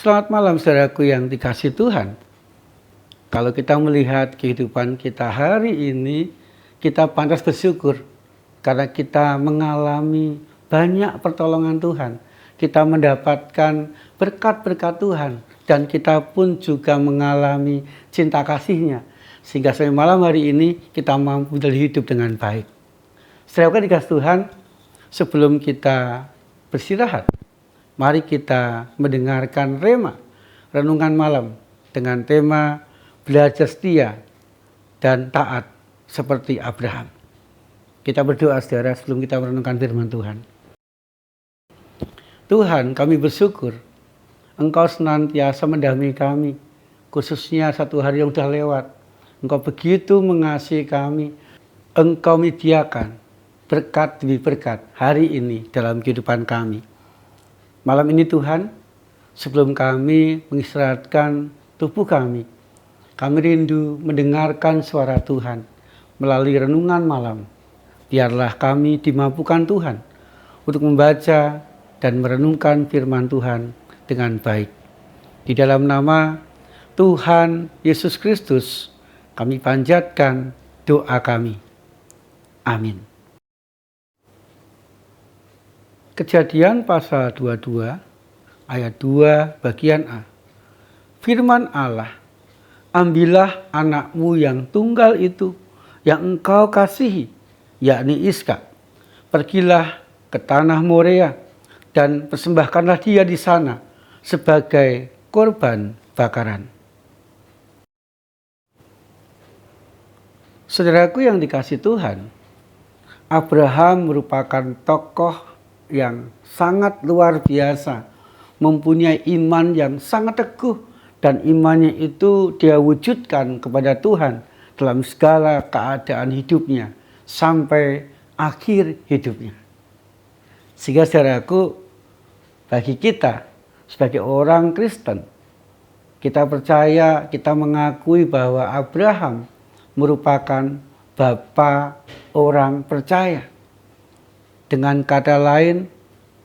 Selamat malam saudaraku yang dikasihi Tuhan. Kalau kita melihat kehidupan kita hari ini, kita pantas bersyukur karena kita mengalami banyak pertolongan Tuhan. Kita mendapatkan berkat-berkat Tuhan dan kita pun juga mengalami cinta kasih-Nya. Sehingga sampai malam hari ini kita mampu hidup dengan baik. Saudara dikasihi Tuhan, sebelum kita beristirahat, mari kita mendengarkan rema renungan malam dengan tema belajar setia dan taat seperti Abraham. Kita berdoa saudara sebelum kita merenungkan firman Tuhan. Tuhan, kami bersyukur Engkau senantiasa mendampingi kami, khususnya satu hari yang sudah lewat. Engkau begitu mengasihi kami. Engkau menyediakan berkat demi berkat hari ini dalam kehidupan kami. Malam ini Tuhan, sebelum kami mengistirahatkan tubuh kami rindu mendengarkan suara Tuhan melalui renungan malam. Biarlah kami dimampukan Tuhan untuk membaca dan merenungkan firman Tuhan dengan baik. Di dalam nama Tuhan Yesus Kristus, kami panjatkan doa kami. Amin. Kejadian pasal 22 ayat 2 bagian A. Firman Allah, ambillah anakmu yang tunggal itu yang engkau kasihi, yakni Iskak. Pergilah ke tanah Moria dan persembahkanlah dia di sana sebagai korban bakaran. Saudaraku yang dikasihi Tuhan, Abraham merupakan tokoh yang sangat luar biasa, mempunyai iman yang sangat teguh, dan imannya itu dia wujudkan kepada Tuhan dalam segala keadaan hidupnya sampai akhir hidupnya. Sehingga saudaraku, bagi kita sebagai orang Kristen, kita percaya, kita mengakui bahwa Abraham merupakan bapa orang percaya. Dengan kata lain,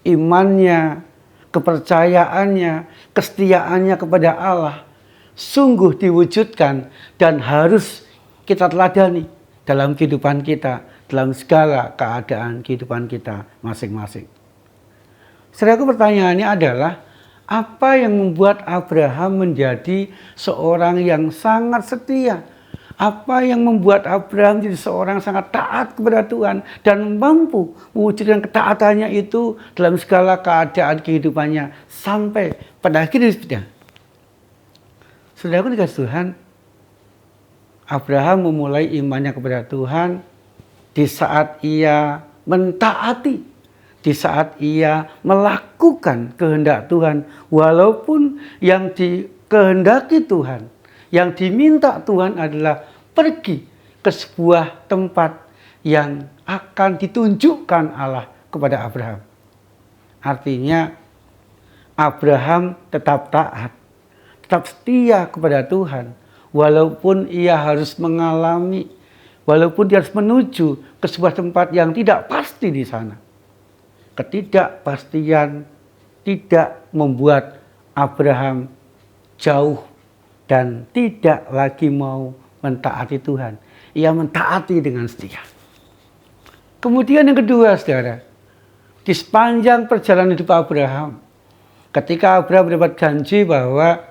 imannya, kepercayaannya, kesetiaannya kepada Allah sungguh diwujudkan dan harus kita teladani dalam kehidupan kita, dalam segala keadaan kehidupan kita masing-masing. Saudaraku, pertanyaannya adalah, apa yang membuat Abraham menjadi seorang yang sangat setia? Apa yang membuat Abraham jadi seorang sangat taat kepada Tuhan dan mampu mewujudkan ketaatannya itu dalam segala keadaan kehidupannya sampai pada akhir hidupnya? Saudaraku dikasihi Tuhan, Abraham memulai imannya kepada Tuhan di saat ia mentaati, di saat ia melakukan kehendak Tuhan, walaupun yang dikehendaki Tuhan, yang diminta Tuhan adalah pergi ke sebuah tempat yang akan ditunjukkan Allah kepada Abraham. Artinya Abraham tetap taat, tetap setia kepada Tuhan, walaupun ia harus mengalami, walaupun dia harus menuju ke sebuah tempat yang tidak pasti di sana. Ketidakpastian tidak membuat Abraham jauh dan tidak lagi mau mentaati Tuhan. Ia mentaati dengan setia. Kemudian yang kedua, saudara, di sepanjang perjalanan hidup Abraham, ketika Abraham mendapat janji bahwa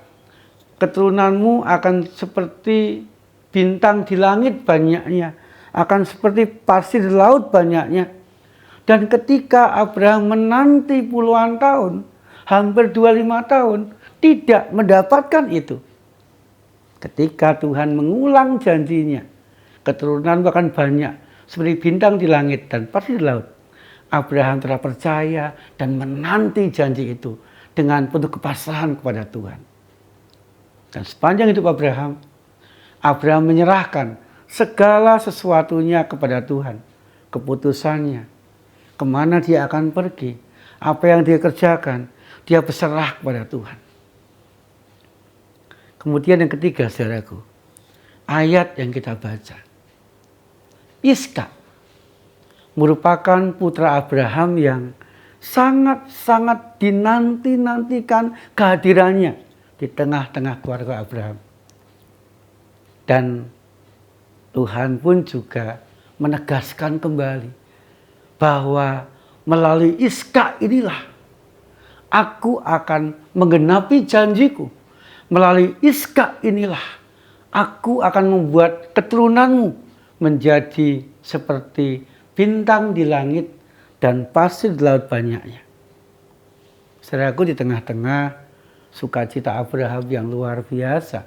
keturunanmu akan seperti bintang di langit banyaknya, akan seperti pasir di laut banyaknya. Dan ketika Abraham menanti puluhan tahun, hampir 25 tahun, tidak mendapatkan itu. Ketika Tuhan mengulang janjinya, keturunan akan banyak seperti bintang di langit dan pasir di laut. Abraham telah percaya dan menanti janji itu dengan penuh kepasrahan kepada Tuhan. Dan sepanjang hidup Abraham menyerahkan segala sesuatunya kepada Tuhan. Keputusannya, kemana dia akan pergi, apa yang dia kerjakan, dia berserah kepada Tuhan. Kemudian yang ketiga, saudaraku, ayat yang kita baca. Iskak merupakan putra Abraham yang sangat-sangat dinanti-nantikan kehadirannya di tengah-tengah keluarga Abraham. Dan Tuhan pun juga menegaskan kembali bahwa melalui Ishak inilah aku akan menggenapi janjiku. Melalui Ishak inilah aku akan membuat keturunanmu menjadi seperti bintang di langit dan pasir di laut banyaknya. Saudaraku, di tengah-tengah sukacita Abraham yang luar biasa,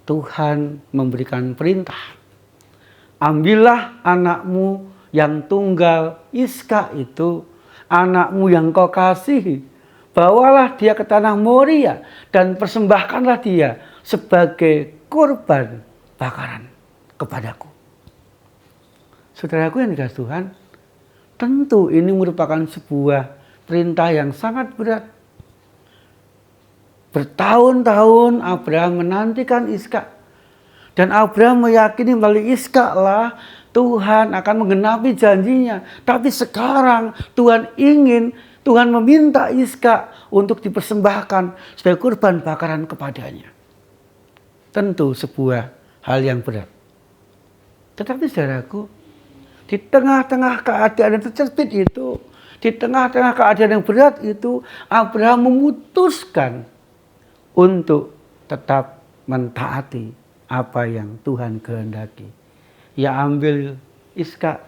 Tuhan memberikan perintah. Ambillah anakmu yang tunggal, Ishak itu, anakmu yang kau kasihi. Bawalah dia ke tanah Moria dan persembahkanlah dia sebagai korban bakaran kepadaku. Saudaraku yang dikasihi Tuhan, tentu ini merupakan sebuah perintah yang sangat berat. Bertahun-tahun Abraham menantikan Ishak. Dan Abraham meyakini melalui Ishak lah Tuhan akan menggenapi janjinya. Tapi sekarang Tuhan meminta Ishak untuk dipersembahkan sebagai kurban bakaran kepadanya. Tentu sebuah hal yang berat. Tetapi saudaraku, di tengah-tengah keadaan yang terjepit itu, di tengah-tengah keadaan yang berat itu, Abraham memutuskan untuk tetap mentaati apa yang Tuhan kehendaki. Ia ambil Ishak,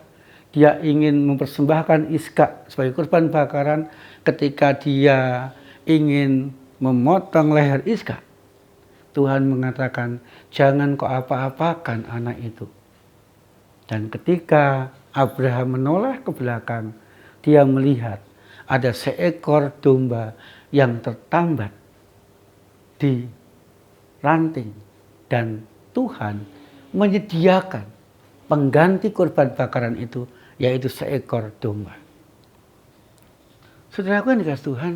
dia ingin mempersembahkan Ishak sebagai kurban bakaran. Ketika dia ingin memotong leher Ishak, Tuhan mengatakan, jangan kau apa-apakan anak itu. Dan ketika Abraham menoleh ke belakang, dia melihat ada seekor domba yang tertambat di ranting, dan Tuhan menyediakan pengganti kurban bakaran itu, yaitu seekor domba. Saudaraku yang dikasihi Tuhan,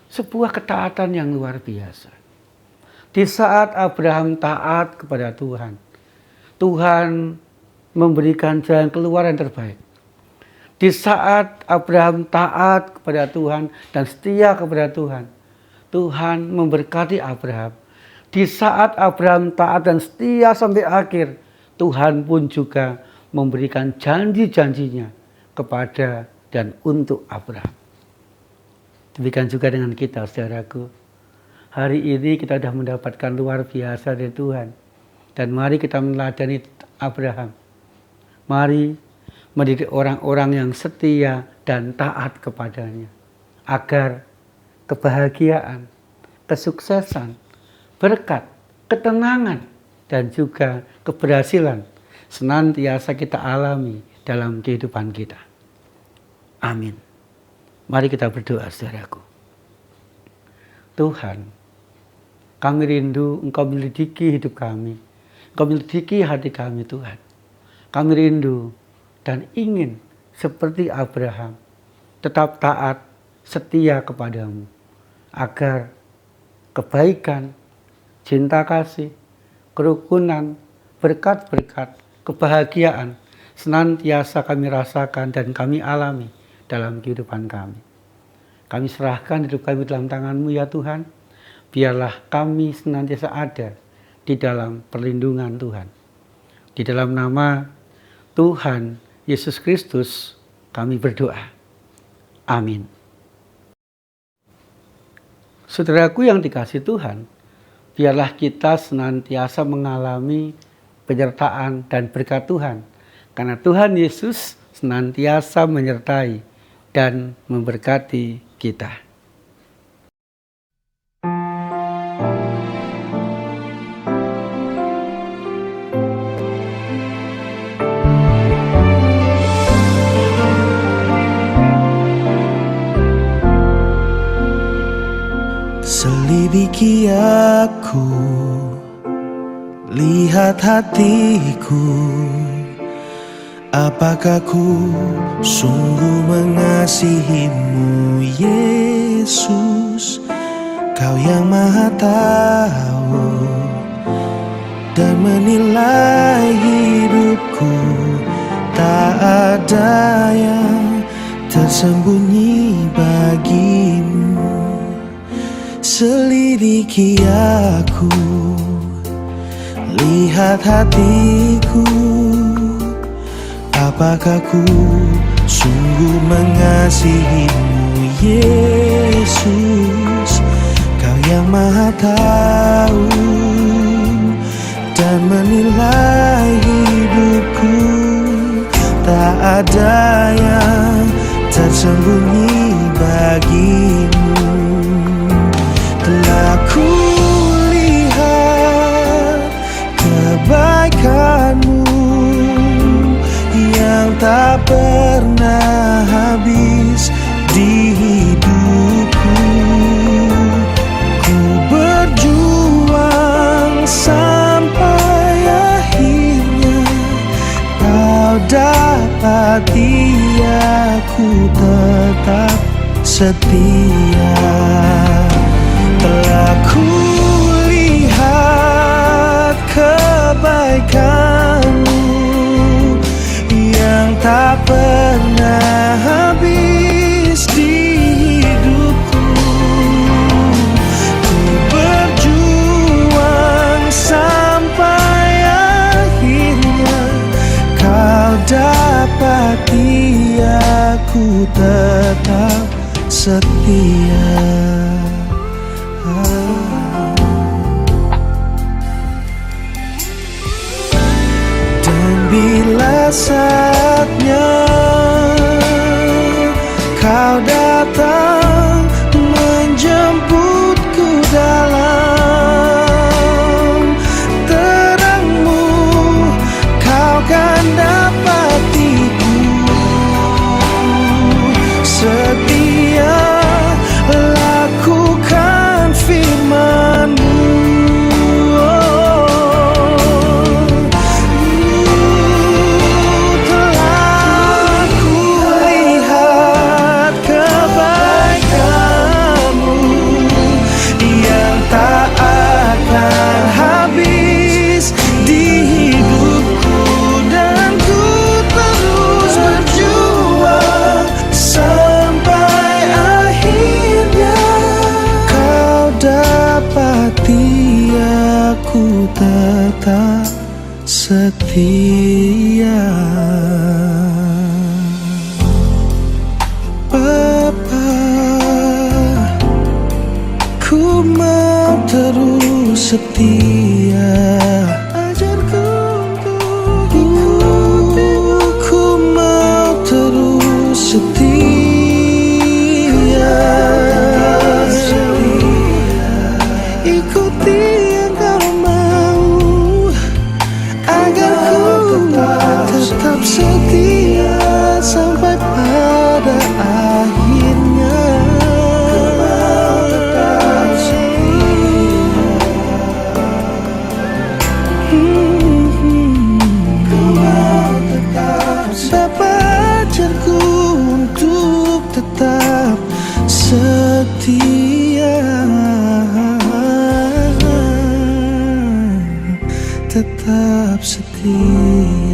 sebuah ketaatan yang luar biasa. Di saat Abraham taat kepada Tuhan, Tuhan memberikan jalan keluar yang terbaik. Di saat Abraham taat kepada Tuhan dan setia kepada Tuhan, Tuhan memberkati Abraham. Di saat Abraham taat dan setia sampai akhir, Tuhan pun juga memberikan janji-janjinya kepada dan untuk Abraham. Demikian juga dengan kita, saudaraku. Hari ini kita sudah mendapatkan luar biasa dari Tuhan. Dan mari kita meneladani Abraham. Mari mendidik orang-orang yang setia dan taat kepadanya. Agar kebahagiaan, kesuksesan, berkat, ketenangan, dan juga keberhasilan senantiasa kita alami dalam kehidupan kita. Amin. Mari kita berdoa, saudaraku. Tuhan, kami rindu Engkau menyelidiki hidup kami. Engkau menyelidiki hati kami, Tuhan. Kami rindu dan ingin seperti Abraham, tetap taat, setia kepadamu. Agar kebaikan, cinta kasih, kerukunan, berkat-berkat, kebahagiaan senantiasa kami rasakan dan kami alami dalam kehidupan kami. Kami serahkan hidup kami dalam tangan-Mu ya Tuhan. Biarlah kami senantiasa ada di dalam perlindungan Tuhan. Di dalam nama Tuhan Yesus Kristus kami berdoa. Amin. Saudaraku yang dikasihi Tuhan, biarlah kita senantiasa mengalami penyertaan dan berkat Tuhan. Karena Tuhan Yesus senantiasa menyertai dan memberkati kita. Selidiki aku, lihat hatiku, apakah ku sungguh mengasihimu Yesus, Kau yang Maha Tahu dan menilai hidupku, tak ada yang tersisa. tersembunyi bagimu. Selidiki aku, lihat hatiku, apakah ku sungguh mengasihimu, Yesus. Kau yang Maha Tahu dan menilai hidupku. Tak ada yang tersembunyi bagimu. Telah ku lihat kebaikanmu yang tak pernah habis di hidupku. Ku berjuang sampai akhirnya kau dapati aku tetap setia. Telah ku lihat kebaikanmu yang tak pernah habis di hidupku. Ku berjuang sampai akhirnya kau dapati aku tetap setia. Dan bila saatnya kau datang menjemputku dalam terangmu, kau kan dapatiku setia lakukan firman-Mu. Telah ku lihat kebaikan-Mu yang tak akan habis di hidupku, dan ku terus berjuang sampai akhirnya kau dapati aku tetap setia. Bapa, ku mau terus setia. Ajarku untuk ku mau terus setia. Ikuti yang kau mau, agar ku tetap setia sampai pada akhirnya. Bapa, ajarku untuk tetap setia, tetap setia.